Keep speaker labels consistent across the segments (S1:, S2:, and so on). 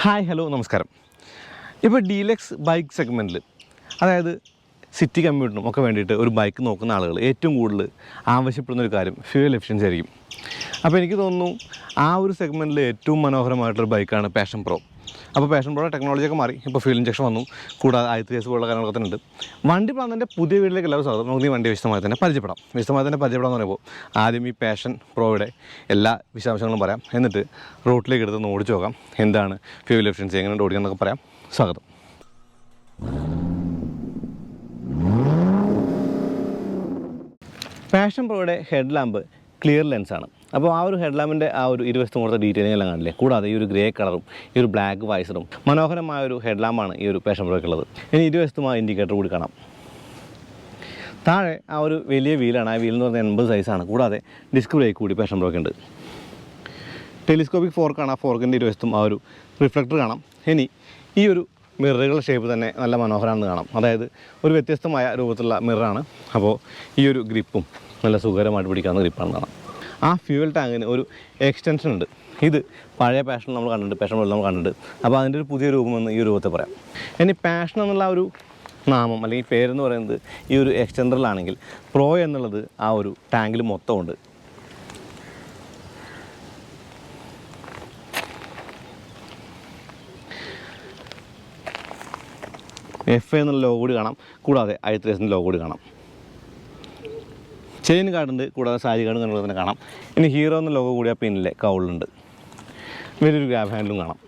S1: Hi hello നമസ്കാരം. ഇപ്പോൾ deluxe bike സെഗ്മെൻറ്റിൽ അതായത് സിറ്റി കമ്മ്യൂട്ടിനും ഒക്കെ വേണ്ടിയിട്ട് ഒരു ബൈക്ക് നോക്കുന്ന ആളുകൾ ഏറ്റവും കൂടുതൽ ആവശ്യപ്പെടുന്നൊരു കാര്യം ഫ്യൂവൽ എഫിഷ്യൻസി ആയിരിക്കും. അപ്പോൾ എനിക്ക് തോന്നുന്നു ആ ഒരു സെഗ്മെൻറ്റിൽ ഏറ്റവും മനോഹരമായിട്ടൊരു ബൈക്കാണ് പാഷൻ പ്രോ. അപ്പോൾ പാഷൻ പ്രോ ടെക്നോളജിയൊക്കെ മാറി, ഇപ്പോൾ ഫ്യൂൽ ഇഞ്ചക്ഷൻ വന്നു, കൂടാതെ i3s പോലുള്ള കാര്യങ്ങളൊക്കെ തന്നെ ഉണ്ട്. വണ്ടിപ്രാന്തൻ്റെ പുതിയ വീട്ടിലേക്ക് എല്ലാവരും സ്വാഗതം. നമുക്ക് ഈ വണ്ടി വിശദമായി തന്നെ പരിചയപ്പെടാം എന്ന് പറയുമ്പോൾ ആദ്യം ഈ പാഷൻ പ്രോയുടെ എല്ലാ വിശദാംശങ്ങളും പറയാം, എന്നിട്ട് റോട്ടിലേക്ക് എടുത്ത് ഓടിച്ച് നോക്കാം എന്താണ് ഫ്യൂൽ എഫിഷ്യൻസി, എങ്ങനെ ഓടിക്കാമെന്നൊക്കെ പറയാം. സ്വാഗതം. പാഷൻ പ്രോയുടെ ഹെഡ് ലാമ്പ് ക്ലിയർ ലെൻസാണ്. അപ്പോൾ ആ ഒരു ഹെഡ് ലാമ്പിൻ്റെ ആ ഒരു ഇരുവശത്തും കൊടുത്ത ഡീറ്റെയിലിംഗ് എല്ലാം കാണില്ലേ. കൂടാതെ ഈ ഒരു ഗ്രേ കളറും ഈ ഒരു ബ്ലാക്ക് വൈസറും മനോഹരമായ ഒരു ഹെഡ് ലാമ്പാണ് ഈ ഒരു പാഷൻ പ്രോയ്ക്കുള്ളത്. ഇനി ഇരുവശത്തും ആ ഇൻഡിക്കേറ്റർ കൂടി കാണാം. താഴെ ആ ഒരു വലിയ വീലാണ്, ആ വീൽ എന്ന് പറഞ്ഞാൽ 80 സൈസാണ്. കൂടാതെ ഡിസ്ക് ബ്രേക്ക് കൂടി പാഷൻ പ്രോയ്ക്ക് ഉണ്ട്. ടെലിസ്കോപ്പിക് ഫോർക്കാണ്, ആ ഫോർക്കിൻ്റെ ഇരുവശത്തും ആ ഒരു റിഫ്ലക്ടർ കാണാം. ഇനി ഈ ഒരു മിററുകളുടെ ഷേപ്പ് തന്നെ നല്ല മനോഹരമാണെന്ന് കാണാം. അതായത് ഒരു വ്യത്യസ്തമായ രൂപത്തിലുള്ള മിററാണ്. അപ്പോൾ ഈ ഒരു ഗ്രിപ്പും നല്ല സുഖകരമായിട്ട് പിടിക്കാവുന്ന ഗ്രിപ്പാണെന്ന് കാണാം. ആ ഫ്യൂവൽ ടാങ്കിന് ഒരു എക്സ്റ്റൻഷൻ ഉണ്ട്. ഇത് പഴയ പാഷൻ നമ്മൾ കണ്ടിട്ടുണ്ട്, പാഷൻ നമ്മൾ കണ്ടിട്ടുണ്ട്. അപ്പോൾ അതിൻ്റെ ഒരു പുതിയ രൂപമെന്ന് ഈ രൂപത്തെ പറയാം. ഇനി പാഷൻ എന്നുള്ള ഒരു നാമം അല്ലെങ്കിൽ പേരെന്ന് പറയുന്നത് ഈ ഒരു എക്സ്റ്റൻഡറിലാണെങ്കിൽ, പ്രോ എന്നുള്ളത് ആ ഒരു ടാങ്കിൽ മൊത്തമുണ്ട്. FA എന്നുള്ള ലോഗോ കൂടി കാണാം. കൂടാതെ i3s ലോഗോ കൂടി കാണാം. ചെയിൻ കാർഡുണ്ട്, കൂടാതെ സാരി കാർഡും കണ്ടുകൊണ്ട് തന്നെ കാണാം. ഇനി ഹീറോ എന്ന ലോഗോ കൂടി ആ പിന്നിലെ കൗളിലുണ്ട്. വലിയൊരു ഗ്രാബ് ഹാൻഡിലും കാണാം.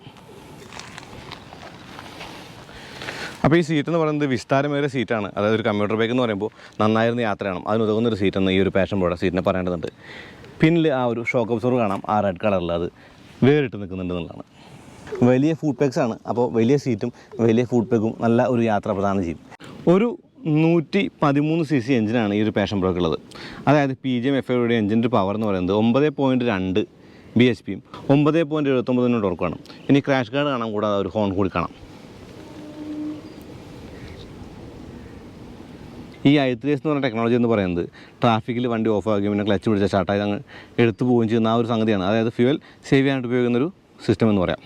S1: അപ്പോൾ ഈ സീറ്റ് എന്ന് പറയുന്നത് വിസ്താരമേറിയ സീറ്റാണ്. അതായത് ഒരു കമ്പ്യൂട്ടർ ബൈക്ക് എന്ന് പറയുമ്പോൾ നന്നായിരുന്ന യാത്രയാണ്, അതിനുതകുന്നൊരു സീറ്റെന്ന് ഈ ഒരു പാഷൻ പ്രോയുടെ സീറ്റിനെ പറയേണ്ടതുണ്ട്. പിന്നിൽ ആ ഒരു ഷോക്ക് അബ്സോർവർ കാണാം, ആ റെഡ് കളറിൽ അത് വേറിട്ട് നിൽക്കുന്നുണ്ട് എന്നുള്ളതാണ്. വലിയ ഫുഡ് പാക്സ് ആണ്. അപ്പോൾ വലിയ സീറ്റും വലിയ ഫുഡ് പാക്കും നല്ല ഒരു യാത്ര പ്രദാനം ചെയ്യും. ഒരു 113 cc എഞ്ചിനാണ് ഈ ഒരു പാഷൻ പ്രോയ്ക്കുള്ളത്. അതായത് PGM FAയുടെ എഞ്ചിൻ്റെ പവർ എന്ന് പറയുന്നത് 9.2 bhpയും 9.79 ടോർക്കുമാണ്. ഇനി ക്രാഷ് ഗാർഡ് കാണാം, കൂടാതെ ഒരു ഹോൺ കൂടി കാണാം. ഈ i3s എന്ന് പറഞ്ഞ ടെക്നോളജി എന്ന് പറയുന്നത് ട്രാഫിക്കിൽ വണ്ടി ഓഫ് ആകുകയും പിന്നെ ക്ലച്ച് പിടിച്ച സ്റ്റാർട്ടായി അങ്ങ് എടുത്തു പോവുകയും ചെയ്യുന്ന ആ ഒരു സംഗതിയാണ്. അതായത് ഫ്യൂവൽ സേവ് ചെയ്യാനായിട്ട് ഉപയോഗിക്കുന്നൊരു സിസ്റ്റം എന്ന് പറയാം.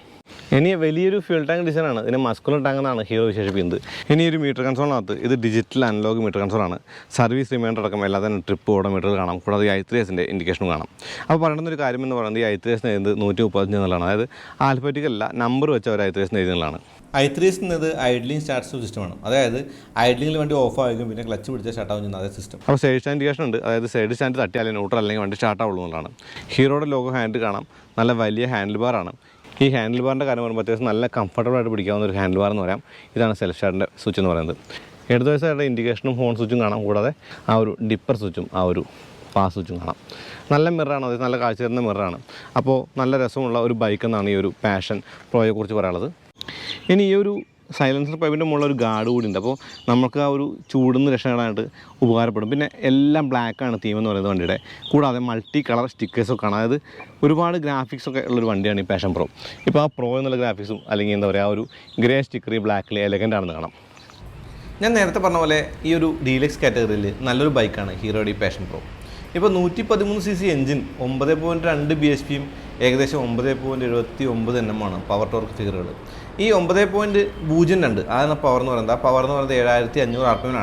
S1: ഇനി വലിയൊരു ഫ്യൂൽ ടാങ്ക് ഡിസൈനാണ്. ഇതിനെ മസ്കുലർ ടാങ്ക് എന്നാണ് ഹീറോ വിശേഷിപ്പിക്കുന്നത്. ഇനി ഒരു മീറ്റർ കൺസോളിനകത്ത് ഇത് ഡിജിറ്റൽ അനലോഗ് മീറ്റർ കൺസോളാണ്. സർവീസ് റിമൈൻഡർ അടക്കം എല്ലാ തന്നെ ട്രിപ്പ് ഓഡോമീറ്റർ കാണാം. കൂടാതെ i3sൻ്റെ ഇൻഡിക്കേഷനും കാണാം. അപ്പോൾ പറയുന്നൊരു കാര്യം എന്ന് പറയുന്നത് ഈ i3s എഴുതുന്നത് 135 എന്നുള്ളതാണ്. അതായത് ആൽഫബറ്റിക് അല്ല, നമ്പർ വെച്ച് അവർ i3s എഴുതുന്നതാണ്. i3s എന്നത് ഐഡ്ലിംഗ് സ്റ്റാർട്ട് സിസ്റ്റമാണ്. അതായത് ഐഡ്ലിംഗിൽ വണ്ടി ഓഫ് ആകും പിന്നെ ക്ലച്ച് പിടിച്ചാൽ സ്റ്റാർട്ട് ആവുന്ന അതേ സിസ്റ്റം. അപ്പോൾ സൈഡ് സ്റ്റാൻഡ് ഇൻഡിക്കേഷൻ ഉണ്ട്. അതായത് സൈഡ് സ്റ്റാൻഡ് തട്ടിയാലും ന്യൂട്രൽ അല്ലെങ്കിൽ വണ്ടി സ്റ്റാർട്ട് ആവുള്ളൂ എന്നുള്ളതാണ്. ഹീറോയുടെ ലോഗോ ഹാൻഡിൽ കാണാം. നല്ല വലിയ ഹാൻഡിൽ ബാറാണ്. ഈ ഹാൻഡിൽ ബാറിൻ്റെ കാര്യം പറയുമ്പോൾ അത്യാവശ്യം നല്ല കംഫർട്ടബിളായിട്ട് പിടിക്കാവുന്ന ഒരു ഹാൻഡിൽ ബാർ എന്ന് പറയാം. ഇതാണ് സെൽഫ് സ്റ്റാർട്ടിൻ്റെ സ്വിച്ച് എന്ന് പറയുന്നത്. ഇടതുവശമായിട്ട് ഇൻഡിക്കേഷനും ഹോൺ സ്വിച്ചും കാണാം. കൂടാതെ ആ ഒരു ഡിപ്പർ സ്വിച്ചും ആ ഒരു പാസ് സ്വിച്ചും കാണാം. നല്ല മിററാണ്, അത് നല്ല കാഴ്ച തരുന്ന മിററാണ്. അപ്പോൾ നല്ല രസമുള്ള ഒരു ബൈക്ക് എന്നാണ് ഈ ഒരു പാഷൻ പ്രോയെക്കുറിച്ച് പറയാനുള്ളത്. ഇനി ഈ ഒരു സൈലൻസർ പൈപ്പിൻ്റെ മുകളിൽ ഒരു ഗാർഡ് കൂടി ഉണ്ട്. അപ്പോൾ നമുക്ക് ആ ഒരു ചൂടുന്ന് രക്ഷപ്പെടാനായിട്ട് ഉപകാരപ്പെടും. പിന്നെ എല്ലാം ബ്ലാക്കാണ് തീം എന്ന് പറയുന്നത് വണ്ടിയുടെ. കൂടാതെ മൾട്ടി കളർ സ്റ്റിക്കേഴ്സൊക്കെ ആണ്. അതായത് ഒരുപാട് ഗ്രാഫിക്സൊക്കെ ഉള്ളൊരു വണ്ടിയാണ് ഈ പാഷൻ പ്രോ. ഇപ്പോൾ ആ പ്രോ എന്നുള്ള ഗ്രാഫിക്സും അല്ലെങ്കിൽ എന്താ പറയുക, ആ ഒരു ഗ്രേ സ്റ്റിക്കർ ഈ ബ്ലാക്കിൽ എലഗൻ്റ് ആണെന്ന് കാണാം. ഞാൻ നേരത്തെ പറഞ്ഞ പോലെ ഈ ഒരു ഡീലക്സ് കാറ്റഗറിയിൽ നല്ലൊരു ബൈക്കാണ് ഹീറോയുടെ ഈ പാഷൻ പ്രോ. ഇപ്പോൾ 113 cc എഞ്ചിൻ, 9.2 bhpയും ഏകദേശം 9.79 Nm പവർ ടോർക്ക് ഫിഗറുകൾ. ഈ 9.02 അതാണ് പവർ എന്ന് പറയുന്നത്. ആ പവർ എന്ന് പറയുന്നത് 7500 RPM.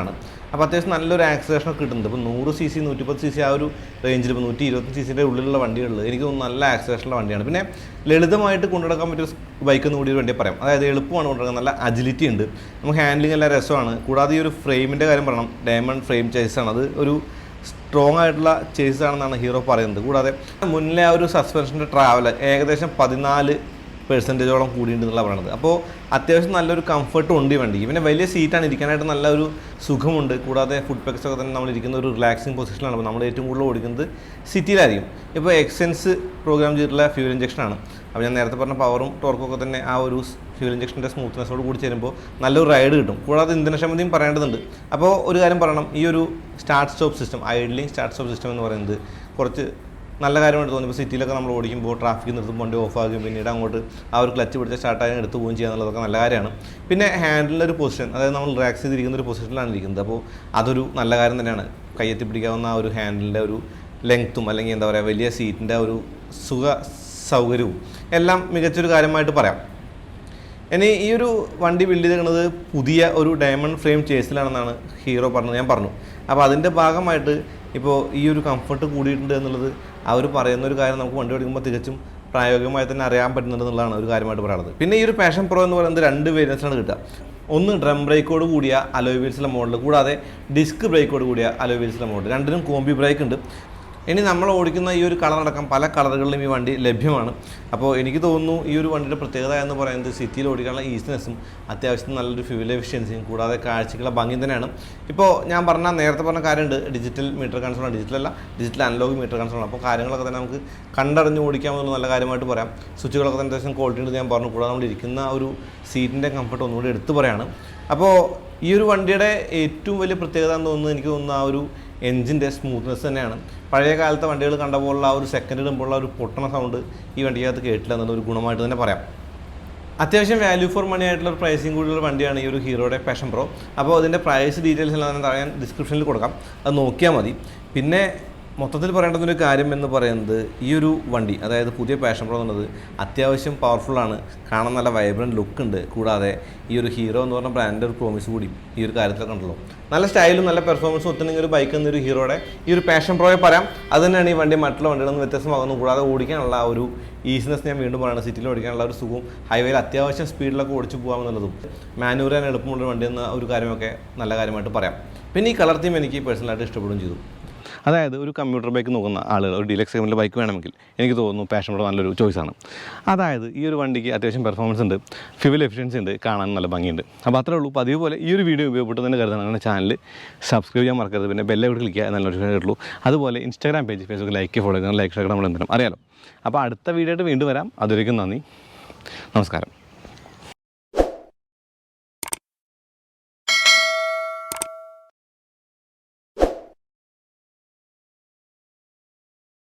S1: അപ്പോൾ അത്യാവശ്യം നല്ലൊരു ആക്സിലറേഷൻ കിട്ടുന്നുണ്ട്. ഇപ്പോൾ 100 cc 110 cc ആ ഒരു റേഞ്ചിൽ ഇപ്പോൾ 120 cc ഉള്ളിലുള്ള വണ്ടികളിൽ എനിക്ക് തോന്നുന്നു നല്ല ആക്സിലറേഷനുള്ള വണ്ടിയാണ്. പിന്നെ ലളിതമായിട്ട് കൊണ്ടുനടക്കാൻ പറ്റിയ ബൈക്കെന്ന് കൂടി ഒരു വണ്ടിയെ പറയാം. അതായത് എളുപ്പമാണ് കൊണ്ടുനടക്കാൻ, നല്ല അജിലിറ്റി ഉണ്ട്, നമുക്ക് ഹാൻഡ്ലിംഗ് എല്ലാം രസമാണ്. കൂടാതെ ഈ ഒരു ഫ്രെയിമിൻ്റെ കാര്യം പറയണം, ഡയമണ്ട് ഫ്രെയിം ചേസാണ്. അത് ഒരു സ്ട്രോങ് ആയിട്ടുള്ള ചേസ് ആണെന്നാണ് ഹീറോ പറയുന്നത്. കൂടാതെ മുന്നിലെ ആ ഒരു സസ്പെൻഷൻ്റെ ട്രാവൽ ഏകദേശം 14% കൂടിയിട്ടുണ്ടെന്നുള്ള പറയുന്നത്. അപ്പോൾ അത്യാവശ്യം നല്ലൊരു കംഫർട്ടും ഉണ്ട് ഈ വണ്ടിക്ക്. പിന്നെ വലിയ സീറ്റാണ്, ഇരിക്കാനായിട്ട് നല്ലൊരു സുഖമുണ്ട്. കൂടാതെ ഫുഡ് പാക്സ് ഒക്കെ തന്നെ നമ്മൾ ഇരിക്കുന്ന ഒരു റിലാക്സിങ് പൊസിഷനിലാണ്. അപ്പോൾ നമ്മൾ ഏറ്റവും കൂടുതൽ ഓടിക്കുന്നത് സിറ്റിയിലായിരിക്കും. ഇപ്പോൾ xSens പ്രോഗ്രാം ചെയ്തിട്ടുള്ള ഫ്യൂൽ ഇഞ്ചക്ഷനാണ്. അപ്പോൾ ഞാൻ നേരത്തെ പറഞ്ഞ പവറും ടോർക്കൊക്കെ തന്നെ ആ ഒരു ഫ്യൂൽ ഇഞ്ചക്ഷൻ്റെ സ്മൂത്ത്നെസ്സോട് കൂടി ചേരുമ്പോൾ നല്ലൊരു റൈഡ് കിട്ടും. കൂടാതെ ഇന്ധനക്ഷമതയും പറയേണ്ടതുണ്ട്. അപ്പോൾ ഒരു കാര്യം പറയണം, ഈ ഒരു start stop system, idling start stop system എന്ന് പറയുന്നത് കുറച്ച് നല്ല കാര്യമായിട്ട് തോന്നി. ഇപ്പോൾ സിറ്റിയിലൊക്കെ നമ്മൾ ഓടിക്കുമ്പോൾ ട്രാഫിക് നിർത്തുമ്പോൾ വണ്ടി ഓഫ് ആകും, പിന്നീട് അങ്ങോട്ട് ആ ഒരു ക്ലച്ച് പിടിച്ച സ്റ്റാർട്ടായി എടുത്ത് പോവുകയും ചെയ്യുക എന്നുള്ളതൊക്കെ നല്ല കാര്യമാണ്. പിന്നെ ഹാൻഡിലിൻ്റെ ഒരു പൊസിഷൻ, അതായത് നമ്മൾ റിലാക്സ് ചെയ്തിരിക്കുന്ന ഒരു പൊസിഷനിലാണ് ഇരിക്കുന്നത്. അപ്പോൾ അതൊരു നല്ല കാര്യം തന്നെയാണ്. കയ്യെത്തി പിടിക്കാവുന്ന ആ ഒരു ഹാൻഡിലിൻ്റെ ഒരു ലെങ്ത്തും അല്ലെങ്കിൽ എന്താ പറയുക വലിയ സീറ്റിൻ്റെ ഒരു സൗകര്യവും എല്ലാം മികച്ചൊരു കാര്യമായിട്ട് പറയാം. ഇനി ഈ ഒരു വണ്ടി ബിൽഡ് ചെയ്തിരിക്കുന്നത് പുതിയ ഒരു ഡയമണ്ട് ഫ്രെയിം ചേസിലാണെന്നാണ് ഹീറോ പറഞ്ഞത്, ഞാൻ പറഞ്ഞു. അപ്പോൾ അതിൻ്റെ ഭാഗമായിട്ട് ഇപ്പോൾ ഈ ഒരു കംഫർട്ട് കൂടിയിട്ടുണ്ട് എന്നുള്ളത് അവർ പറയുന്ന ഒരു കാര്യം നമുക്ക് വണ്ടി ഓടിക്കുമ്പോൾ തികച്ചും പ്രായോഗികമായി തന്നെ അറിയാൻ പറ്റുന്നുണ്ട് എന്നുള്ളതാണ് ഒരു കാര്യമായിട്ട് പറയുന്നത്. പിന്നെ ഈ ഒരു പാഷൻ പ്രോ എന്ന് പറയുന്നത് 2 വേരിയൻസിലാണ് കിട്ടുക. ഒന്ന് ഡ്രം ബ്രേക്കോട് കൂടിയ അലോയ് വീൽസിലെ മോഡൽ, കൂടാതെ ഡിസ്ക് ബ്രേക്കോട് കൂടിയ അലോയ് വീൽസിലെ മോഡൽ. രണ്ടിനും കോമ്പി ബ്രേക്ക് ഉണ്ട്. ഇനി നമ്മൾ ഓടിക്കുന്ന ഈ ഒരു കളറടക്കം പല കളറുകളിലും ഈ വണ്ടി ലഭ്യമാണ്. അപ്പോൾ എനിക്ക് തോന്നുന്നു ഈ ഒരു വണ്ടിയുടെ പ്രത്യേകത എന്ന് പറയുന്നത് സിറ്റിയിൽ ഓടിക്കാനുള്ള ഈസിനെസ്സും അത്യാവശ്യം നല്ലൊരു ഫ്യൂൽ എഫിഷ്യൻസിയും കൂടാതെ കാഴ്ചക്കുള്ള ഭംഗി തന്നെയാണ്. ഇപ്പോൾ ഞാൻ നേരത്തെ പറഞ്ഞ കാര്യമുണ്ട്, ഡിജിറ്റൽ മീറ്റർ കൺസോളാണ്, ഡിജിറ്റൽ അനലോഗ് മീറ്റർ കൺസോളാണ്. അപ്പോൾ കാര്യങ്ങളൊക്കെ തന്നെ നമുക്ക് കണ്ടറിഞ്ഞ് ഓടിക്കാമെന്നുള്ള നല്ല കാര്യമായിട്ട് പറയാം. സ്വിച്ചുകളൊക്കെ തന്നെ അത്യാവശ്യം ക്വാളിറ്റി ഉണ്ട് ഞാൻ പറഞ്ഞു. കൂടാതെ നമ്മൾ ഇരിക്കുന്ന ഒരു സീറ്റിൻ്റെ കംഫർട്ട് ഒന്നുകൂടി എടുത്തു പറയാണ്. അപ്പോൾ ഈ ഒരു വണ്ടിയുടെ ഏറ്റവും വലിയ പ്രത്യേകത എന്ന് തോന്നുന്നത് എനിക്ക് തോന്നുന്നു ആ ഒരു എൻജിൻ്റെ സ്മൂത്ത്നെസ് തന്നെയാണ്. പഴയ കാലത്തെ വണ്ടികൾ കണ്ട പോലുള്ള ആ ഒരു സെക്കൻഡ് ഇടുമ്പോഴുള്ള ഒരു പൊട്ടണ സൗണ്ട് ഈ വണ്ടിക്കകത്ത് കേട്ടില്ല എന്നുള്ളൊരു ഗുണമായിട്ട് തന്നെ പറയാം. അത്യാവശ്യം വാല്യൂ ഫോർ മണി ആയിട്ടുള്ള ഒരു പ്രൈസിങ് കൂടിയുള്ള വണ്ടിയാണ് ഈ ഒരു ഹീറോയുടെ പാഷൻ പ്രോ. അപ്പോൾ അതിൻ്റെ പ്രൈസ് ഡീറ്റെയിൽസ് എല്ലാം ഞാൻ ഡിസ്ക്രിപ്ഷനിൽ കൊടുക്കാം, അത് നോക്കിയാൽ മതി. പിന്നെ മൊത്തത്തിൽ പറയേണ്ടുന്നൊരു കാര്യം എന്ന് പറയുന്നത് ഈ ഒരു വണ്ടി, അതായത് പുതിയ പാഷൻ പ്രോ എന്നുള്ളത് അത്യാവശ്യം പവർഫുള്ളാണ്, കാണാൻ നല്ല വൈബ്രൻറ്റ് ലുക്ക് ഉണ്ട്. കൂടാതെ ഈ ഒരു ഹീറോ എന്ന് പറഞ്ഞ ബ്രാൻഡ് ഒരു പ്രോമിസ് കൂടി ഈ ഒരു കാര്യത്തിലൊക്കെ ഉണ്ടല്ലോ. നല്ല സ്റ്റൈലും നല്ല പെർഫോമൻസും ഒത്തുണ്ടെങ്കിൽ ഒരു ബൈക്ക് എന്നൊരു ഹീറോയുടെ ഈ ഒരു പാഷൻ പ്രോയെ പറയാം. അത് തന്നെയാണ് ഈ വണ്ടി മറ്റുള്ള വണ്ടികളിൽ നിന്ന് വ്യത്യസ്തമാകുന്നു. കൂടാതെ ഓടിക്കാനുള്ള ആ ഒരു ഈസിനെസ് ഞാൻ വീണ്ടും പറയുന്നത്, സിറ്റിയിൽ ഓടിക്കാനുള്ള ഒരു സുഖവും ഹൈവേയിൽ അത്യാവശ്യം സ്പീഡിലൊക്കെ ഓടിച്ചു പോകാമെന്നുള്ളതും മാനുവർ ചെയ്യാൻ എളുപ്പമുള്ള വണ്ടി എന്ന ഒരു കാര്യമൊക്കെ നല്ല കാര്യമായിട്ട് പറയാം. പിന്നെ ഈ കളർ തീം എനിക്ക് പേഴ്സണലായിട്ട് ഇഷ്ടപ്പെടുകയും ചെയ്തു. അതായത് ഒരു കമ്പ്യൂട്ടർ ബൈക്ക് നോക്കുന്ന ആളുകൾ, ഒരു ഡീലക്സ് സെഗ്മെൻറ്റിൽ ബൈക്ക് വേണമെങ്കിൽ എനിക്ക് തോന്നുന്നു പാഷൻ പ്രോ നല്ലൊരു ചോയ്സാണ്. അതായത് ഈ ഒരു വണ്ടിക്ക് അത്യാവശ്യം പെർഫോമൻസ് ഉണ്ട്, ഫ്യൂൽ എഫിഷ്യൻസി ഉണ്ട്, കാണാൻ നല്ല ഭംഗിയുണ്ട്. അപ്പോൾ അത്രേ ഉള്ളൂ. പതിവ് പോലെ ഈ ഒരു വീഡിയോ ഉപയോഗപ്പെട്ടു തന്നെ കരുതാണ്. ചാനൽ സബ്സ്ക്രൈബ് ചെയ്യാൻ മറക്കരുത്. പിന്നെ ബെല്ലൈക്കൺ ക്ലിക്ക് ചെയ്യാൻ നല്ല നോട്ടിഫിക്കേഷൻ കിട്ടുള്ളൂ. അതുപോലെ Instagram page, Facebook like follow ചെയ്യണം, ലൈക്ക് ഷെയർ നമ്മൾ എന്തിനും അറിയാലോ. അപ്പോൾ അടുത്ത വീഡിയോ ആയിട്ട് വീണ്ടും വരാം. അതുവരേക്കും നന്ദി, നമസ്കാരം.